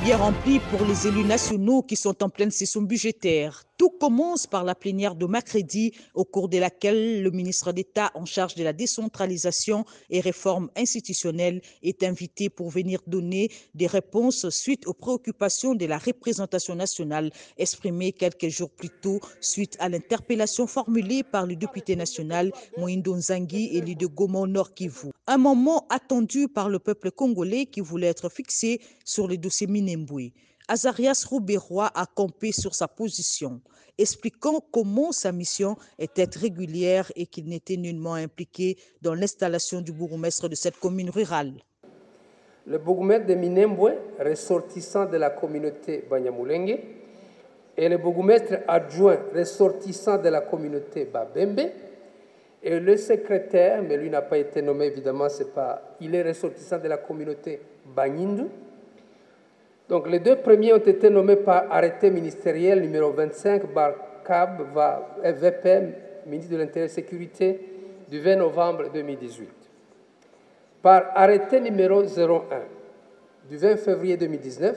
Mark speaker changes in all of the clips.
Speaker 1: bien rempli pour les élus nationaux qui sont en pleine session budgétaire. Tout commence par la plénière de mercredi, au cours de laquelle le ministre d'État en charge de la décentralisation et réforme institutionnelle est invité pour venir donner des réponses suite aux préoccupations de la représentation nationale exprimées quelques jours plus tôt suite à l'interpellation formulée par le député national Moïndo Nzangi, élu de Goma au Nord Kivu. Un moment attendu par le peuple congolais qui voulait être fixé sur le dossier Minembwe. Azarias Rouberois a campé sur sa position, expliquant comment sa mission était régulière et qu'il n'était nullement impliqué dans l'installation du bourgmestre de cette commune rurale.
Speaker 2: Le bourgmestre de Minembwe, ressortissant de la communauté Banyamulenge, et le bourgmestre adjoint, ressortissant de la communauté Babembe, et le secrétaire, mais lui n'a pas été nommé évidemment, il est ressortissant de la communauté Banyindu. Donc les deux premiers ont été nommés par arrêté ministériel numéro 25 Barkab VPM, ministre de l'Intérieur et de la Sécurité, du 20 novembre 2018. Par arrêté numéro 01 du 20 février 2019,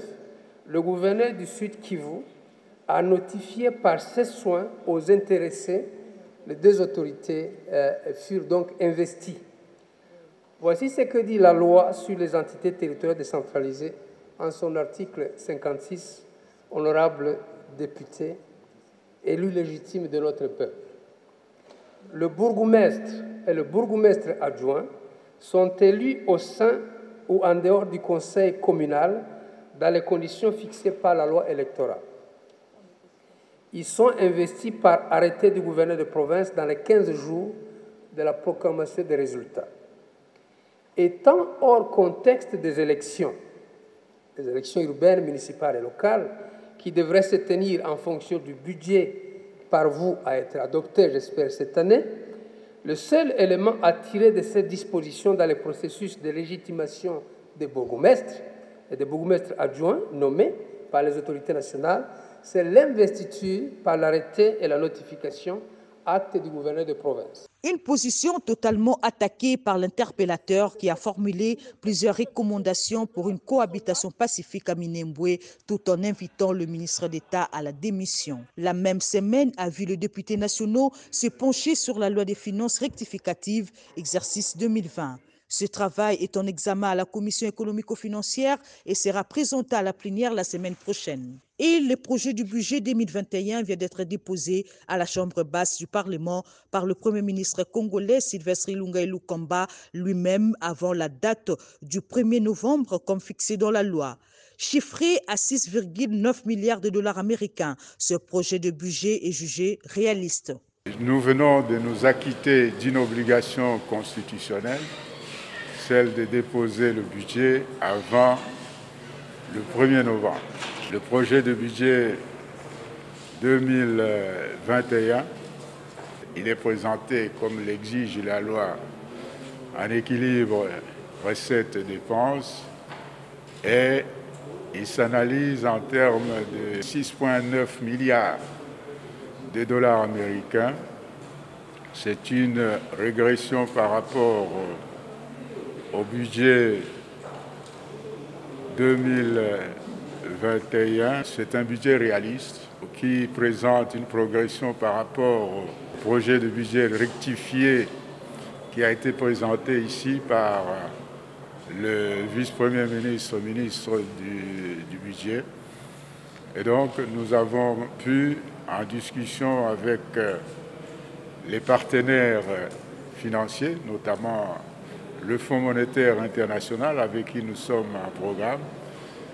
Speaker 2: le gouverneur du Sud Kivu a notifié par ses soins aux intéressés. Les deux autorités furent donc investies. Voici ce que dit la loi sur les entités territoriales décentralisées en son article 56, honorable député, élu légitime de notre peuple. Le bourgmestre et le bourgmestre adjoint sont élus au sein ou en dehors du conseil communal dans les conditions fixées par la loi électorale. Ils sont investis par arrêté du gouverneur de province dans les 15 jours de la proclamation des résultats. Étant hors contexte des élections urbaines, municipales et locales, qui devraient se tenir en fonction du budget par vous à être adopté, j'espère, cette année, le seul élément à tirer de cette disposition dans le processus de légitimation des bourgmestres et des bourgmestres adjoints nommés par les autorités nationales, c'est l'investiture par l'arrêté et la notification, acte du gouverneur de province.
Speaker 1: Une position totalement attaquée par l'interpellateur qui a formulé plusieurs recommandations pour une cohabitation pacifique à Minembwe tout en invitant le ministre d'État à la démission. La même semaine a vu le député national se pencher sur la loi des finances rectificative exercice 2020. Ce travail est en examen à la commission économico-financière et sera présenté à la plénière la semaine prochaine. Et le projet du budget 2021 vient d'être déposé à la Chambre basse du Parlement par le Premier ministre congolais Sylvestre Ilunga Ilukamba lui-même avant la date du 1er novembre comme fixé dans la loi. Chiffré à 6,9 milliards de dollars américains, ce projet de budget est jugé réaliste.
Speaker 3: Nous venons de nous acquitter d'une obligation constitutionnelle, celle de déposer le budget avant le 1er novembre. Le projet de budget 2021, il est présenté comme l'exige la loi en équilibre recettes-dépenses et il s'analyse en termes de 6,9 milliards de dollars américains. C'est une régression par rapport au budget 2021. C'est un budget réaliste qui présente une progression par rapport au projet de budget rectifié qui a été présenté ici par le vice-premier ministre, ministre du budget. Et donc nous avons pu, en discussion avec les partenaires financiers, notamment le Fonds monétaire international avec qui nous sommes en programme,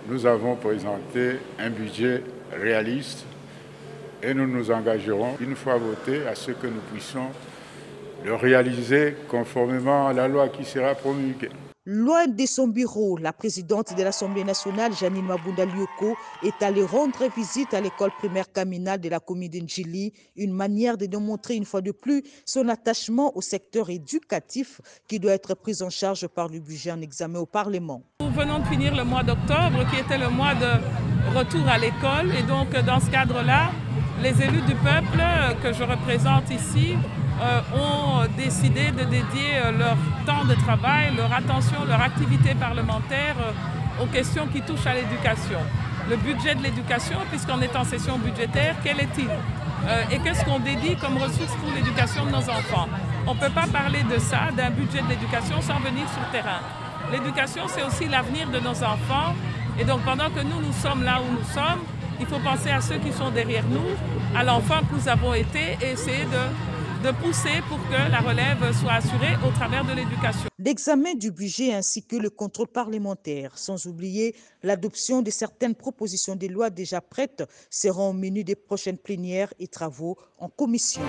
Speaker 3: nous avons présenté un budget réaliste et nous nous engagerons, une fois voté, à ce que nous puissions le réaliser conformément à la loi qui sera promulguée.
Speaker 1: Loin de son bureau, la présidente de l'Assemblée nationale, Janine Mabunda Lioko, est allée rendre visite à l'école primaire communale de la commune d'Ndjili, une manière de démontrer une fois de plus son attachement au secteur éducatif qui doit être pris en charge par le budget en examen au Parlement.
Speaker 4: Nous venons de finir le mois d'octobre qui était le mois de retour à l'école et donc dans ce cadre-là, les élus du peuple que je représente ici ont décidé de dédier leur temps de travail, leur attention, leur activité parlementaire aux questions qui touchent à l'éducation. Le budget de l'éducation, puisqu'on est en session budgétaire, quel est-il? Et qu'est-ce qu'on dédie comme ressources pour l'éducation de nos enfants? On ne peut pas parler de ça, d'un budget de l'éducation, sans venir sur le terrain. L'éducation, c'est aussi l'avenir de nos enfants. Et donc, pendant que nous sommes là où nous sommes, il faut penser à ceux qui sont derrière nous, à l'enfant que nous avons été, et essayer de pousser pour que la relève soit assurée au travers de l'éducation.
Speaker 1: L'examen du budget ainsi que le contrôle parlementaire, sans oublier l'adoption de certaines propositions de loi déjà prêtes, seront au menu des prochaines plénières et travaux en commission.